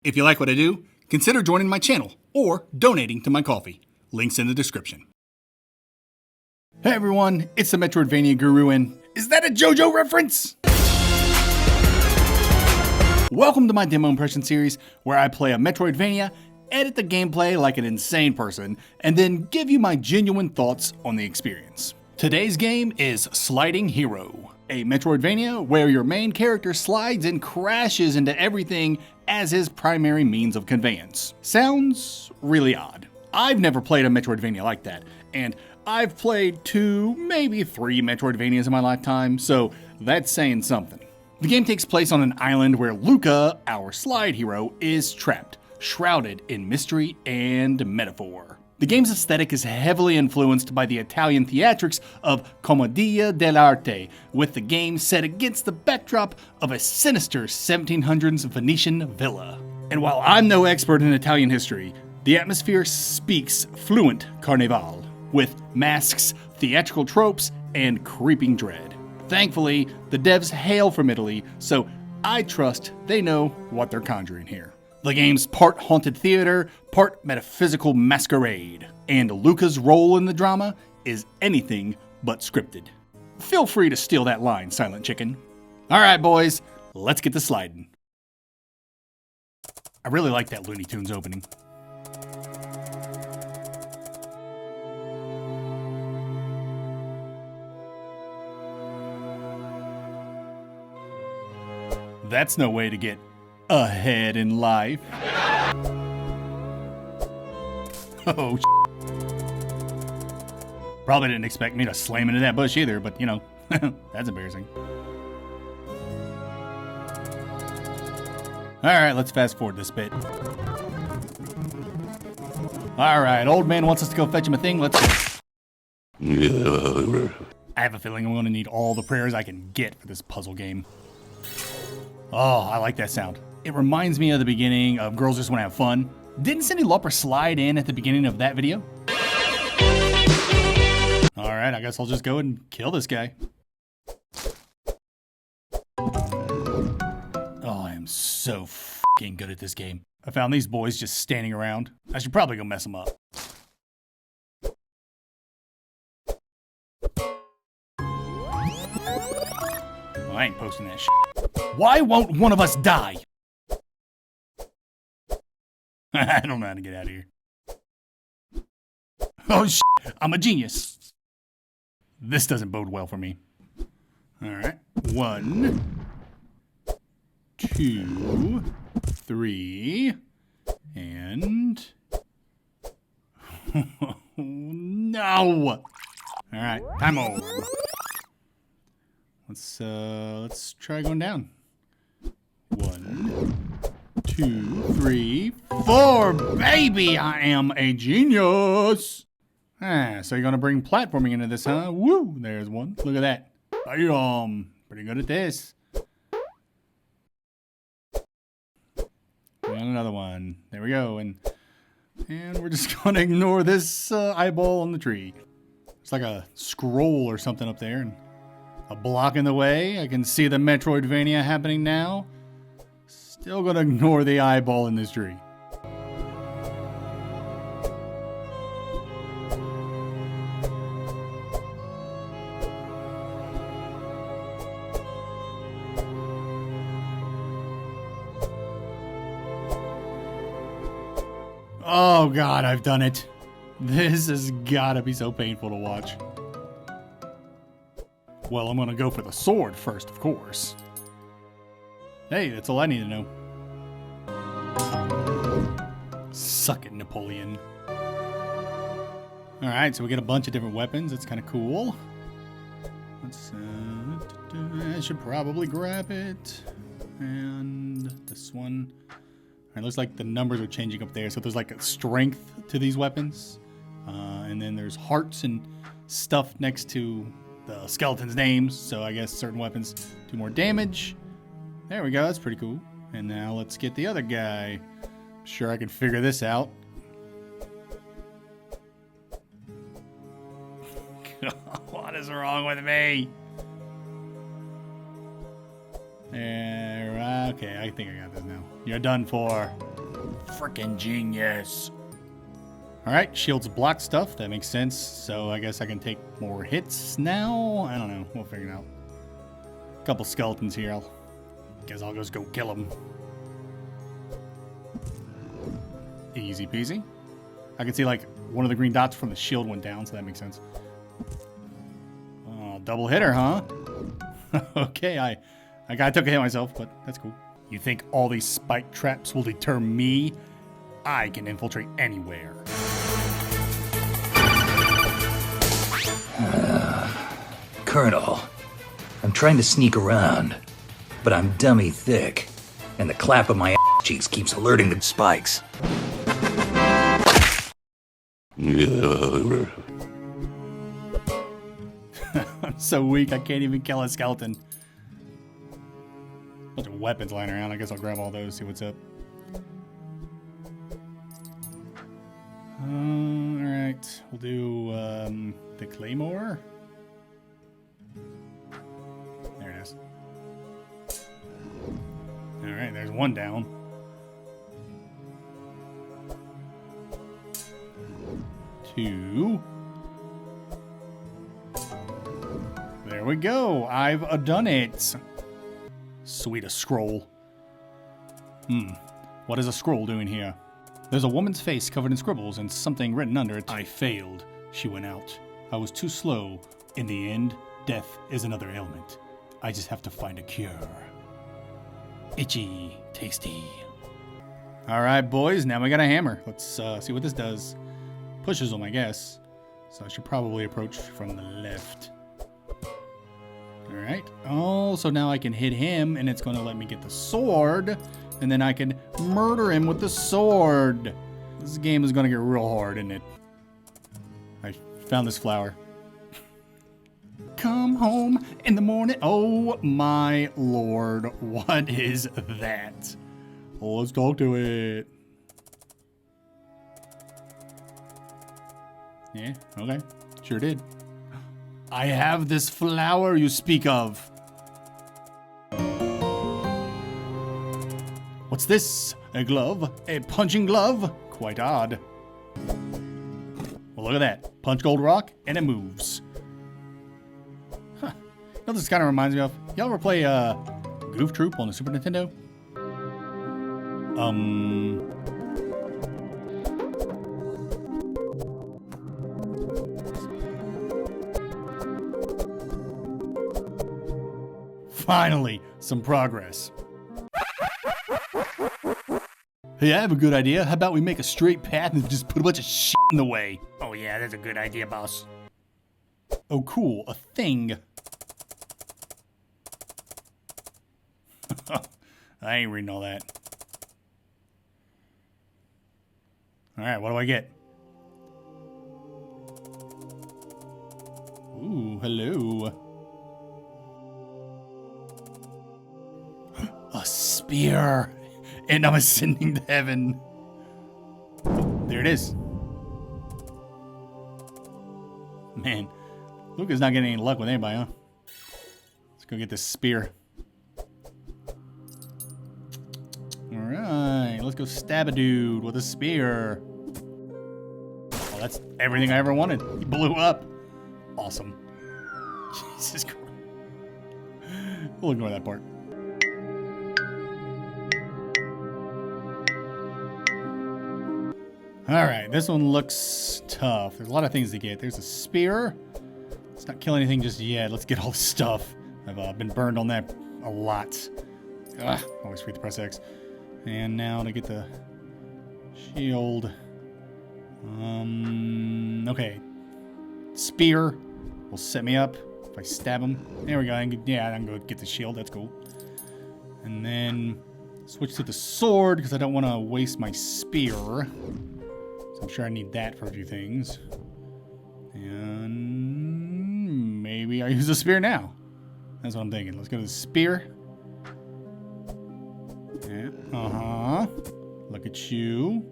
If you like what I do, consider joining my channel or donating to my coffee. Links in the description. Hey everyone, it's the Metroidvania Guru, and is that a JoJo reference? Welcome to my demo impression series, where I play a Metroidvania, edit the gameplay like an insane person, and then give you my genuine thoughts on the experience. Today's game is Sliding Hero, a Metroidvania where your main character slides and crashes into everything as his primary means of conveyance. Sounds really odd. I've never played a Metroidvania like that, and I've played 2, maybe 3 Metroidvanias in my lifetime, so that's saying something. The game takes place on an island where Luca, our slide hero, is trapped, shrouded in mystery and metaphor. The game's aesthetic is heavily influenced by the Italian theatrics of Commedia dell'arte, with the game set against the backdrop of a sinister 1700s Venetian villa. And while I'm no expert in Italian history, the atmosphere speaks fluent Carnival, with masks, theatrical tropes, and creeping dread. Thankfully, the devs hail from Italy, so I trust they know what they're conjuring here. The game's part haunted theater, part metaphysical masquerade, and Luca's role in the drama is anything but scripted. Feel free to steal that line, Silent Chicken. Alright boys, let's get to sliding. I really like that Looney Tunes opening. That's no way to get ahead in life. Oh, probably didn't expect me to slam into that bush either, but you know, that's embarrassing. Alright, let's fast forward this bit. Alright, old man wants us to go fetch him a thing, let's go. I have a feeling I'm going to need all the prayers I can get for this puzzle game. Oh, I like that sound. It reminds me of the beginning of Girls Just Want to Have Fun. Didn't Cyndi Lauper slide in at the beginning of that video? Alright, I guess I'll just go and kill this guy. Oh, I am so f***ing good at this game. I found these boys just standing around. I should probably go mess them up. Oh, I ain't posting that shit. Why won't one of us die? I don't know how to get out of here. Oh shit, I'm a genius. This doesn't bode well for me. Alright. 1, 2, 3, and... No! Alright, time over. Let's try going down. 1, 2, 3, 4, baby! I am a genius! So you're gonna bring platforming into this, huh? Woo! There's one. Look at that. Pretty good at this. And another one. There we go. And we're just gonna ignore this eyeball on the tree. It's like a scroll or something up there, and a block in the way. I can see the Metroidvania happening now. Still gonna ignore the eyeball in this tree. Oh god, I've done it. This has gotta be so painful to watch. Well, I'm gonna go for the sword first, of course. Hey, that's all I need to know. Suck it, Napoleon. Alright, so we get a bunch of different weapons. That's kind of cool. Let's, I should probably grab it. And this one. Alright, looks like the numbers are changing up there. So there's like a strength to these weapons. And then there's hearts and stuff next to the skeleton's names. So I guess certain weapons do more damage. There we go, that's pretty cool. And now let's get the other guy. I'm sure I can figure this out. What is wrong with me? Okay, I think I got this now. You're done for. Freaking genius. Alright, shields block stuff. That makes sense. So I guess I can take more hits now? I don't know. We'll figure it out. Couple skeletons here. Guess I'll just go kill them. Easy peasy. I can see like one of the green dots from the shield went down, so that makes sense. Oh, double hitter, huh? Okay, I took a hit myself, but that's cool. You think all these spike traps will deter me? I can infiltrate anywhere. Colonel, I'm trying to sneak around, but I'm dummy thick, and the clap of my ass cheeks keeps alerting the spikes. I'm so weak, I can't even kill a skeleton. Bunch of weapons lying around. I guess I'll grab all those, see what's up. Alright, we'll do the claymore. There it is. Alright, there's one down. Two. There we go. I've done it. Sweet, a scroll. What is a scroll doing here? There's a woman's face covered in scribbles and something written under it. I failed. She went out. I was too slow. In the end, death is another ailment. I just have to find a cure. Itchy. Tasty. Alright, boys. Now we got a hammer. Let's see what this does. Pushes them, I guess. So I should probably approach from the left. Alright. Oh, so now I can hit him, and it's going to let me get the sword. And then I can murder him with the sword. This game is going to get real hard, isn't it? I found this flower. Come home in the morning. Oh, my lord. What is that? Oh, let's talk to it. Yeah, okay. Sure did. I have this flower you speak of. What's this? A glove? A punching glove? Quite odd. Well, look at that. Punch gold rock, and it moves. Huh. You know what this kind of reminds me of? Y'all ever play Goof Troop on the Super Nintendo? Finally, some progress. Hey, I have a good idea. How about we make a straight path and just put a bunch of shit in the way? Oh yeah, that's a good idea, boss. Oh cool, a thing. I ain't reading all that. Alright, what do I get? Ooh, hello. A spear. And I'm ascending to heaven. There it is. Man, Luca's not getting any luck with anybody, huh? Let's go get this spear. Alright, let's go stab a dude with a spear. Oh, that's everything I ever wanted. He blew up. Awesome. Jesus Christ. We'll ignore that part. Alright, this one looks tough. There's a lot of things to get. There's a spear. Let's not kill anything just yet. Let's get all the stuff. I've been burned on that a lot. Ugh, always forget to press X. And now to get the shield. Okay. Spear will set me up if I stab him. There we go. I can go get the shield. That's cool. And then switch to the sword because I don't want to waste my spear. I'm sure I need that for a few things. And maybe I use the spear now. That's what I'm thinking. Let's go to the spear. Yeah, Look at you.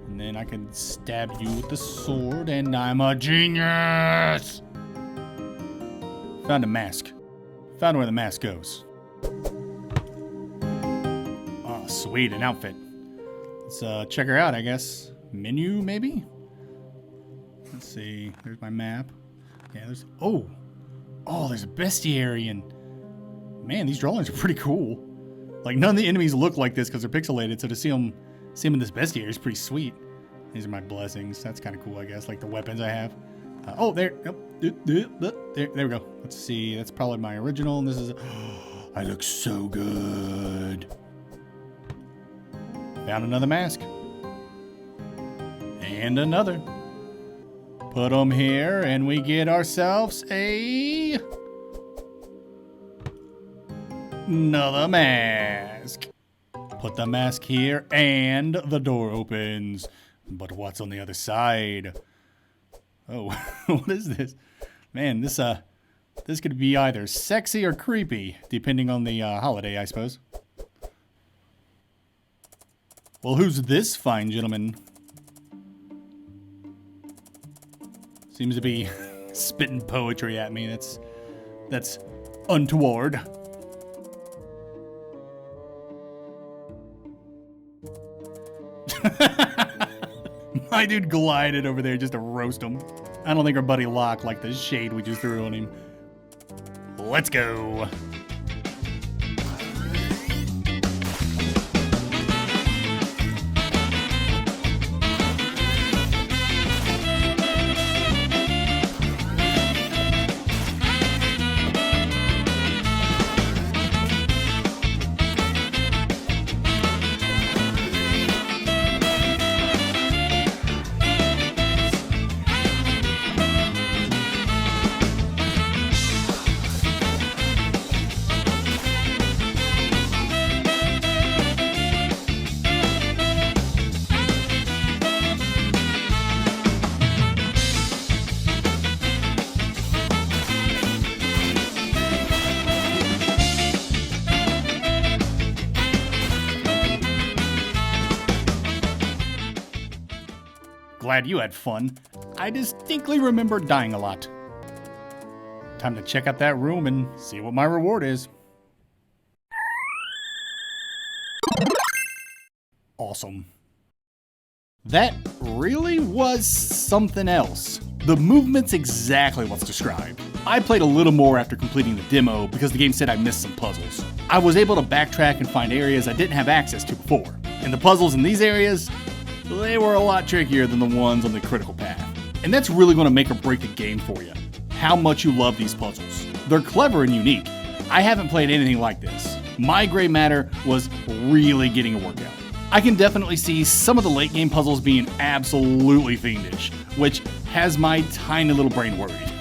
And then I can stab you with the sword, and I'm a genius! Found a mask. Found where the mask goes. Oh, sweet, an outfit. Let's check her out, I guess. Menu, maybe? Let's see. There's my map. Yeah, there's... Oh, there's a bestiary, and... Man, these drawings are pretty cool. Like, none of the enemies look like this because they're pixelated, so to see them in this bestiary is pretty sweet. These are my blessings. That's kind of cool, I guess. Like the weapons I have. There. Oh, there we go. Let's see. That's probably my original, and this is... I look so good. Found another mask. And another. Put them here, and we get ourselves another mask. Put the mask here, and the door opens. But what's on the other side? Oh, what is this? Man, this could be either sexy or creepy, depending on the holiday, I suppose. Well, who's this fine gentleman? Seems to be spitting poetry at me. That's untoward. My dude glided over there just to roast him. I don't think our buddy Locke liked the shade we just threw on him. Let's go. Glad you had fun. I distinctly remember dying a lot. Time to check out that room and see what my reward is. Awesome. That really was something else. The movement's exactly what's described. I played a little more after completing the demo because the game said I missed some puzzles. I was able to backtrack and find areas I didn't have access to before. And the puzzles in these areas, they were a lot trickier than the ones on the critical path. And that's really going to make or break the game for you. How much you love these puzzles. They're clever and unique. I haven't played anything like this. My gray matter was really getting a workout. I can definitely see some of the late game puzzles being absolutely fiendish, which has my tiny little brain worried.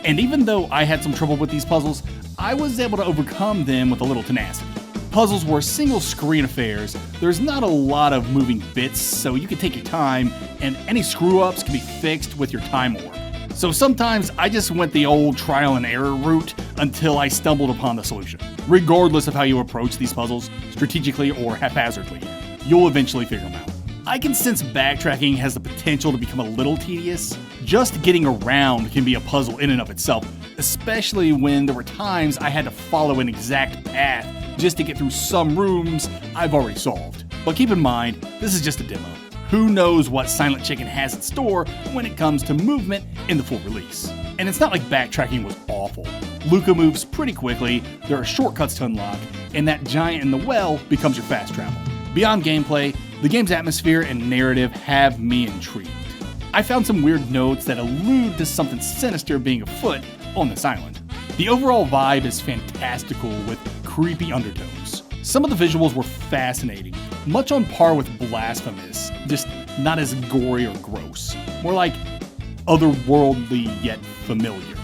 And even though I had some trouble with these puzzles, I was able to overcome them with a little tenacity. Puzzles were single screen affairs. There's not a lot of moving bits, so you can take your time, and any screw-ups can be fixed with your time orb. So sometimes I just went the old trial and error route until I stumbled upon the solution. Regardless of how you approach these puzzles, strategically or haphazardly, you'll eventually figure them out. I can sense backtracking has the potential to become a little tedious. Just getting around can be a puzzle in and of itself, especially when there were times I had to follow an exact path just to get through some rooms I've already solved. But keep in mind, this is just a demo. Who knows what Silent Chicken has in store when it comes to movement in the full release. And it's not like backtracking was awful. Luca moves pretty quickly, there are shortcuts to unlock, and that giant in the well becomes your fast travel. Beyond gameplay, the game's atmosphere and narrative have me intrigued. I found some weird notes that allude to something sinister being afoot on this island. The overall vibe is fantastical with creepy undertones. Some of the visuals were fascinating, much on par with Blasphemous, just not as gory or gross. More like otherworldly yet familiar.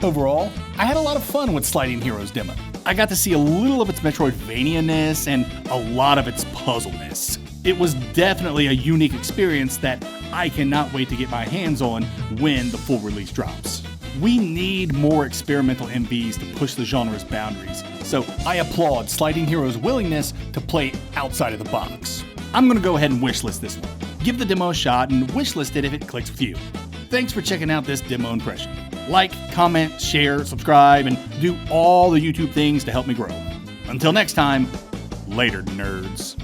Overall, I had a lot of fun with Sliding Heroes demo. I got to see a little of its Metroidvania-ness and a lot of its puzzle-ness. It was definitely a unique experience that I cannot wait to get my hands on when the full release drops. We need more experimental MVs to push the genre's boundaries, so I applaud Sliding Heroes' willingness to play outside of the box. I'm going to go ahead and wishlist this one. Give the demo a shot and wishlist it if it clicks with you. Thanks for checking out this demo impression. Like, comment, share, subscribe, and do all the YouTube things to help me grow. Until next time, later nerds.